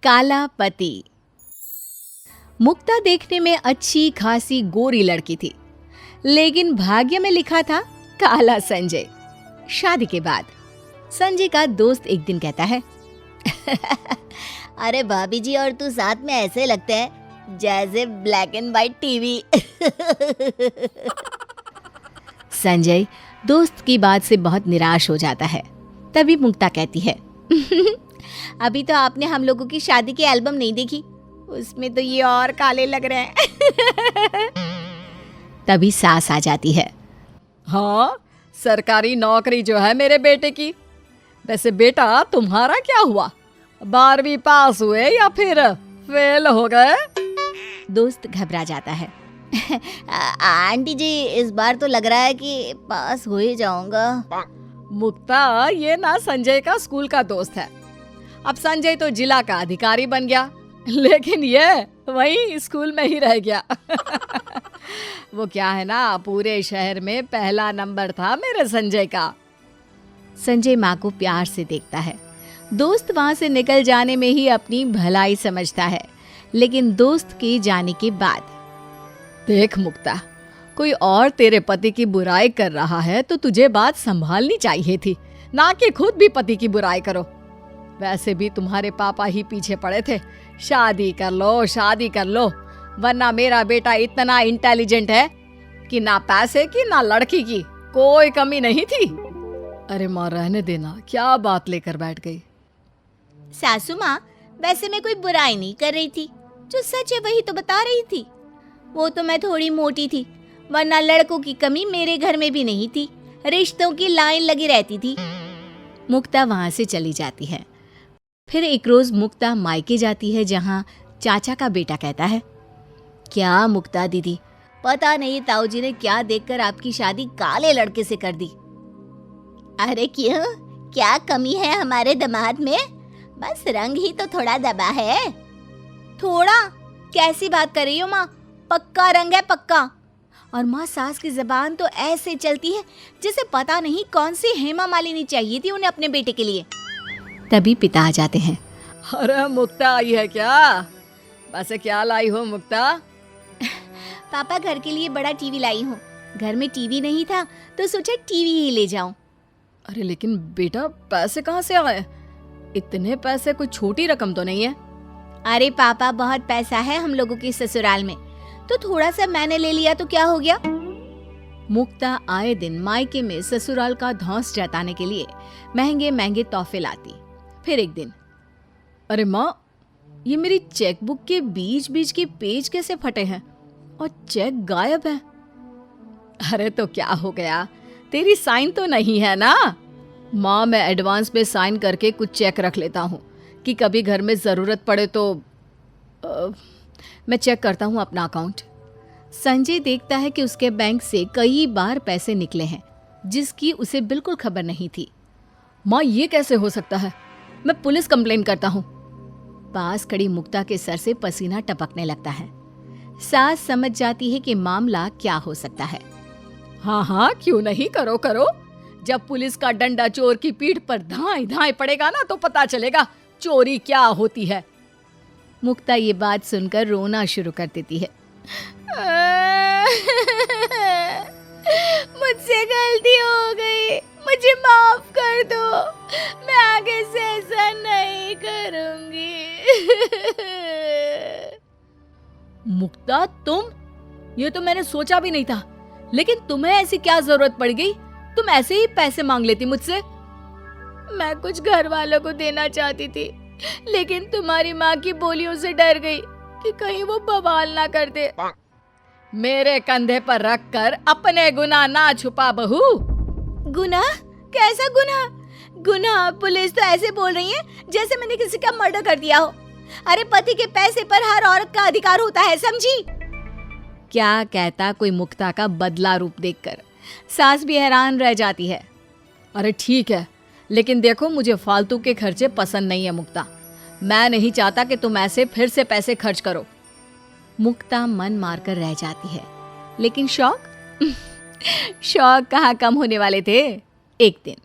काला पति। मुक्ता देखने में अच्छी खासी गोरी लड़की थी, लेकिन भाग्य में लिखा था काला संजय। शादी के बाद संजय का दोस्त एक दिन कहता है, अरे भाभी जी और तू साथ में ऐसे लगते हैं जैसे black and white TV. Sanjay दोस्त की बात से बहुत निराश हो जाता है। तभी मुक्ता कहती है, अभी तो आपने हम लोगों की शादी की एल्बम नहीं देखी, उसमें तो ये और काले लग रहे हैं। तभी सास आ जाती है। हाँ, सरकारी नौकरी जो है मेरे बेटे की। वैसे बेटा तुम्हारा क्या हुआ, 12वीं पास हुए या फिर फेल हो गए? दोस्त घबरा जाता है। आंटी जी इस बार तो लग रहा है कि पास हो ही जाऊंगा। मुक्ता ये ना संजय का स्कूल का दोस्त है। अब संजय तो जिला का अधिकारी बन गया, लेकिन ये वही स्कूल में ही रह गया। वो क्या है ना, पूरे शहर में पहला नंबर था मेरे संजय का। संजय माँ को प्यार से देखता है। दोस्त वहां से निकल जाने में ही अपनी भलाई समझता है, लेकिन दोस्त के जाने के बाद, देख मुक्ता, कोई और तेरे पति की बुराई कर रहा है तो तुझे बात संभालनी चाहिए थी, ना कि खुद भी पति की बुराई करो। वैसे भी तुम्हारे पापा ही पीछे पड़े थे, शादी कर लो शादी कर लो, वरना मेरा बेटा इतना इंटेलिजेंट है कि ना पैसे की ना लड़की की कोई कमी नहीं थी। अरे माँ रहने देना, क्या बात लेकर बैठ गई। सासू माँ, वैसे मैं कोई बुराई नहीं कर रही थी, जो सच है वही तो बता रही थी। वो तो मैं थोड़ी मोटी थी, वरना लड़कों की कमी मेरे घर में भी नहीं थी, रिश्तों की लाइन लगी रहती थी। मुक्ता वहां से चली जाती है। फिर एक रोज मुक्ता मायके जाती है, जहाँ चाचा का बेटा कहता है, क्या मुक्ता दीदी, पता नहीं ताऊ जी ने क्या देखकर आपकी शादी काले लड़के से कर दी। अरे क्यों, क्या कमी है हमारे दामाद में? बस रंग ही तो थोड़ा दबा है। थोड़ा? कैसी बात कर रही हो माँ, पक्का रंग है पक्का। और माँ सास की जबान तो ऐसे चलती है जैसे पता नहीं कौन सी हेमा मालिनी चाहिए थी उन्हें अपने बेटे के लिए। तभी पिता आ जाते हैं। अरे मुक्ता आई है क्या? वैसे क्या लाई हो मुक्ता? पापा घर के लिए बड़ा टीवी लाई हूँ, घर में टीवी नहीं था तो सोचा टीवी ही ले जाऊं। अरे लेकिन बेटा पैसे कहाँ से आए? इतने पैसे कोई छोटी रकम तो नहीं है। अरे पापा बहुत पैसा है हम लोगों के ससुराल में, तो थोड़ा सा मैंने ले लिया तो क्या हो गया। मुक्ता आए दिन मायके में ससुराल का धौंस जताने के लिए महंगे महंगे तोहफे लाती। फिर एक दिन, अरे माँ, ये मेरी चेकबुक के बीच बीच के पेज कैसे फटे हैं और चेक गायब है? अरे तो क्या हो गया, तेरी साइन तो नहीं है ना? माँ मैं एडवांस में साइन करके कुछ चेक रख लेता हूँ कि कभी घर में ज़रूरत पड़े तो मैं चेक करता हूँ अपना अकाउंट। संजय देखता है कि उसके बैंक से कई बार पैसे निकले हैं, जिसकी उसे बिल्कुल खबर नहीं थी। माँ ये कैसे हो सकता है, मैं पुलिस कंप्लेन करता हूँ। पास खड़ी मुक्ता के सर से पसीना टपकने लगता है। सास समझ जाती है कि मामला क्या हो सकता है। हाँ हाँ क्यों नहीं, करो करो। जब पुलिस का डंडा चोर की पीठ पर धाए धाए पड़ेगा ना तो पता चलेगा चोरी क्या होती है। मुक्ता ये बात सुनकर रोना शुरू कर देती है। मुझसे गलती हो गई, मुझे माफ कर दो, मैं आगे से ऐसा नहीं करूंगी। मुक्ता तुम, ये तो मैंने सोचा भी नहीं था, लेकिन तुम्हें ऐसी क्या जरूरत पड़ गई? तुम ऐसे ही पैसे मांग लेती मुझसे। मैं कुछ घर वालों को देना चाहती थी, लेकिन तुम्हारी माँ की बोलियों से डर गई कि कहीं वो बवाल ना कर दे। मेरे कंधे पर रख कर अपने गुनाह ना छुपा बहू। गुनाह? कैसा गुनाह? गुनाह? पुलिस तो ऐसे बोल रही है जैसे मैंने किसी का मर्डर कर दिया हो। अरे पति के पैसे पर हर औरत का अधिकार होता है, समझी? क्या कहता कोई मुक्ता का बदला रूप देखकर। सास भी हैरान रह जाती है। अरे ठीक है, लेकिन देखो मुझे फालतू के खर्चे पसंद नहीं है मुक्ता। मैं नहीं चाहता कि तुम ऐसे फिर से पैसे खर्च करो। मुक्ता मन मारकर रह जाती है, लेकिन शौक शौक कहाँ कम होने वाले थे। एक दिन,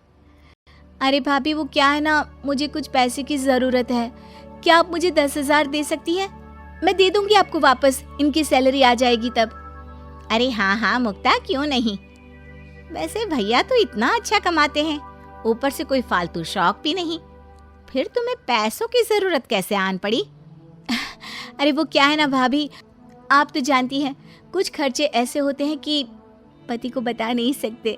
अरे भाभी वो क्या है ना, मुझे कुछ पैसे की ज़रूरत है, क्या आप मुझे 10,000 दे सकती हैं? मैं दे दूंगी आपको वापस, इनकी सैलरी आ जाएगी तब। अरे हाँ हाँ मुक्ता, क्यों नहीं। वैसे भैया तो इतना अच्छा कमाते हैं, ऊपर से कोई फालतू शौक भी नहीं, फिर तुम्हें पैसों की जरूरत कैसे आन पड़ी? अरे वो क्या है ना भाभी, आप तो जानती हैं कुछ खर्चे ऐसे होते हैं कि पति को बता नहीं सकते।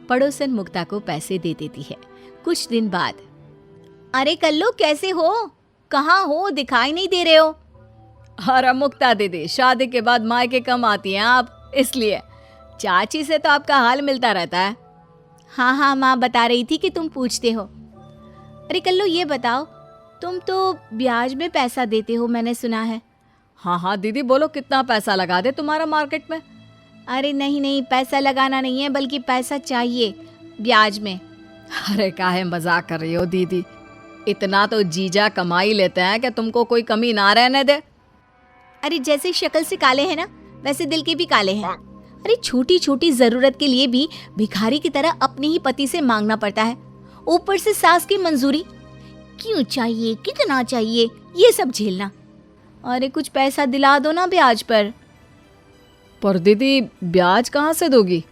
पड़ोसन मुक्ता को पैसे दे देती है। कुछ दिन बाद, अरे कल्लू कैसे हो, कहाँ हो, दिखाई नहीं दे रहे हो। अरे मुक्ता दीदी, शादी के बाद मायके कम आती हैं आप, इसलिए चाची से तो आपका हाल मिलता रहता है। हाँ हाँ, माँ बता रही थी कि तुम पूछते हो। अरे कल्लू ये बताओ, तुम तो ब्याज में पैसा देते हो मैंने सुना है। हाँ हाँ दीदी बोलो, कितना पैसा लगा दे तुम्हारा मार्केट में? अरे नहीं नहीं, पैसा लगाना नहीं है, बल्कि पैसा चाहिए ब्याज में। अरे काहे मजाक कर रही हो दीदी, इतना तो जीजा कमाई लेते हैं कि तुमको कोई कमी ना रहने दे। अरे जैसे शक्ल से काले हैं ना, वैसे दिल के भी काले हैं। अरे छोटी छोटी जरूरत के लिए भी भिखारी की तरह अपने ही पति से मांगना पड़ता है, ऊपर से सास की मंजूरी, क्यों चाहिए, कितना चाहिए, ये सब झेलना। अरे कुछ पैसा दिला दो ना ब्याज पर दीदी ब्याज कहाँ से दोगी,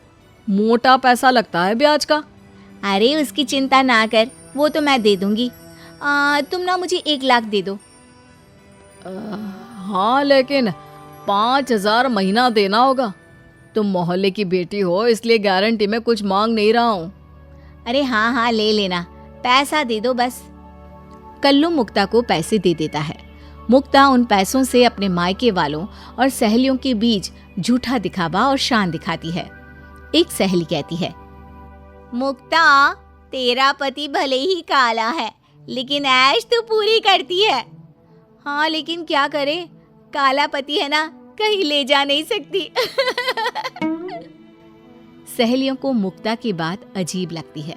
मोटा पैसा लगता है ब्याज का। अरे उसकी चिंता ना कर, वो तो मैं दे दूंगी। तुम ना मुझे 1 लाख दे दो। हाँ लेकिन 5,000 महीना देना होगा। तुम मोहल्ले की बेटी हो, इसलिए गारंटी में कुछ मांग नहीं रहा हूँ। अरे हाँ हाँ ले लेना, पैसा दे दो बस। कल्लू मुक्ता को पैसे दे देता है। मुक्ता उन पैसों से अपने मायके वालों और सहेलियों के बीच झूठा दिखावा और शान दिखाती है। एक सहेली कहती है, मुक्ता तेरा पति भले ही काला है, लेकिन ऐश तो पूरी करती है। हाँ लेकिन क्या करे, काला पति है ना, कहीं ले जा नहीं सकती। सहेलियों को मुक्ता की बात अजीब लगती है।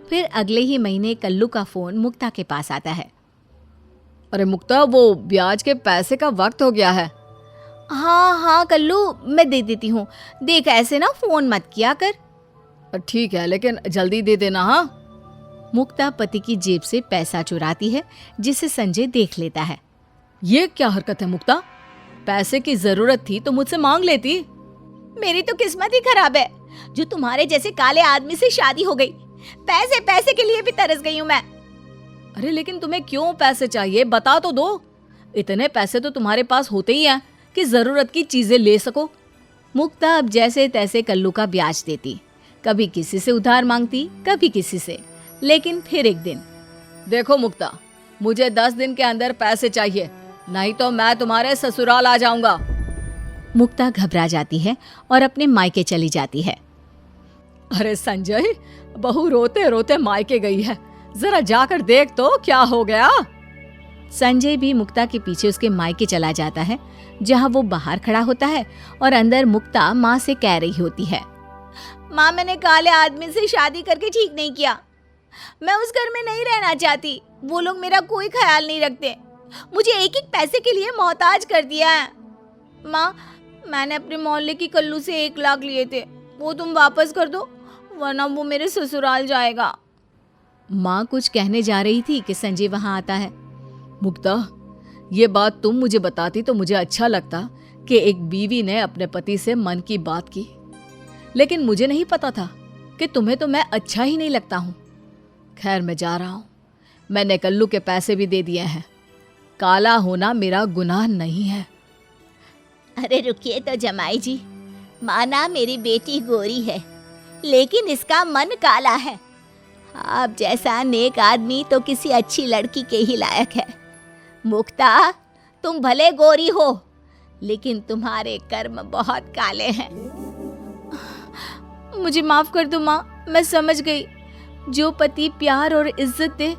फिर अगले ही महीने कल्लू का फोन मुक्ता के पास आता है। अरे मुक्ता, वो ब्याज के पैसे का वक्त हो गया है। हाँ हाँ कल्लू, मैं दे देती हूँ, देख ऐसे ना फोन मत किया कर। ठीक है, लेकिन जल्दी दे देना। हाँ। मुक्ता पति की जेब से पैसा चुराती है, जिसे संजय देख लेता है। ये क्या हरकत है मुक्ता, पैसे की जरूरत थी तो मुझसे मांग लेती। मेरी तो किस्मत ही खराब है जो तुम्हारे जैसे काले आदमी से शादी हो गई। पैसे पैसे के लिए भी तरस गई हूँ मैं। अरे लेकिन तुम्हें क्यों पैसे चाहिए, बता तो दो। इतने पैसे तो तुम्हारे पास होते ही हैं कि जरूरत की चीजें ले सको। मुक्ता अब जैसे तैसे कल्लू का ब्याज देती, कभी किसी से उधार मांगती, कभी किसी से। लेकिन फिर एक दिन, देखो मुक्ता, मुझे 10 दिन के अंदर पैसे चाहिए, नहीं तो मैं तुम्हारे ससुराल आ जाऊंगा। मुक्ता घबरा जाती है और अपने मायके चली जाती है। अरे संजय, बहू रोते रोते मायके गई है, जरा जाकर देख तो क्या हो गया। संजय भी मुक्ता के पीछे उसके मायके चला जाता है, जहाँ वो बाहर खड़ा होता है और अंदर मुक्ता माँ से कह रही होती है, माँ मैंने काले आदमी से शादी करके ठीक नहीं किया, मैं उस घर में नहीं रहना चाहती, वो लोग मेरा कोई ख्याल नहीं रखते, मुझे एक एक पैसे के लिए मोहताज कर दिया है। माँ मैंने अपने मोहल्ले की कल्लू से 1 लाख लिए थे, वो तुम वापस कर दो, वरना वो मेरे ससुराल जाएगा। माँ कुछ कहने जा रही थी कि संजय वहां आता है। मुक्ता, ये बात तुम मुझे बताती तो मुझे अच्छा लगता कि एक बीवी ने अपने पति से मन की बात की, लेकिन मुझे नहीं पता था कि तुम्हें तो मैं अच्छा ही नहीं लगता हूँ। खैर मैं जा रहा हूँ, मैंने कल्लू के पैसे भी दे दिए हैं, काला होना मेरा गुनाह नहीं है। अरे रुकिए तो जमाई जी, माना मेरी बेटी गोरी है, लेकिन इसका मन काला है। आप जैसा नेक आदमी तो किसी अच्छी लड़की के ही लायक है। मुक्ता, तुम भले गोरी हो, लेकिन तुम्हारे कर्म बहुत काले हैं। मुझे माफ कर दो माँ, मैं समझ गई। जो पति प्यार और इज्जत दे,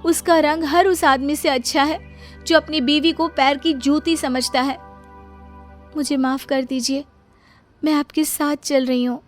उसका रंग हर उस आदमी से अच्छा है जो अपनी बीवी को पैर की जूती समझता है। मुझे माफ कर दीजिए, मैं आपके साथ चल रही हूँ।